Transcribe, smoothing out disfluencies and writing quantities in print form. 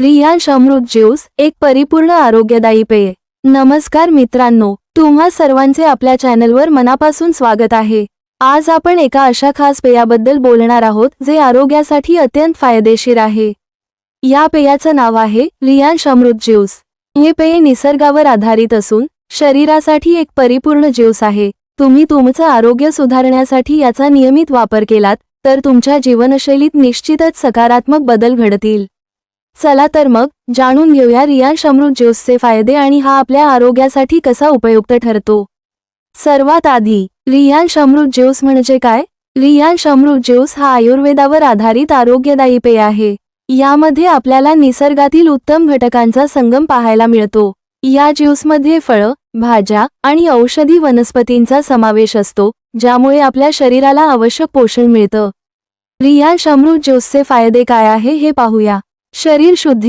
रियांश अमृत juice एक परिपूर्ण आरोग्यदायी पेय। नमस्कार मित्रांनो, तुम्हा सर्वांचे आपल्या चॅनलवर मनापासून स्वागत आहे। आज आपण एका अशा खास पेयाबद्दल बोलणार आहोत जे आरोग्यासाठी अत्यंत फायदेशीर आहे। या पेयाचं नाव आहे रियांश अमृत ज्यूस। हे पेय निसर्गावर आधारित असून शरीरासाठी एक परिपूर्ण ज्यूस आहे। तुम्ही तुमचं आरोग्य सुधारण्यासाठी याचा नियमित वापर केलात तर तुमच्या जीवनशैलीत निश्चितच सकारात्मक बदल घडतील। चला तर मग जाणून घेऊया रियांश अमृत ज्यूसचे फायदे आणि हा आपल्या आरोग्यासाठी कसा उपयुक्त ठरतो। सर्वात आधी, रियांश अमृत ज्यूस म्हणजे काय? रियांश अमृत ज्यूस हा आयुर्वेदावर आधारित आरोग्यदायी पेय आहे। यामध्ये आपल्याला निसर्गातील उत्तम घटकांचा संगम पाहायला मिळतो। या ज्यूसमध्ये फळं, भाज्या आणि औषधी वनस्पतींचा समावेश असतो, ज्यामुळे आपल्या शरीराला आवश्यक पोषण मिळतं। रियांश अमृत ज्यूसचे फायदे काय आहे हे पाहूया। शरीर शुद्धी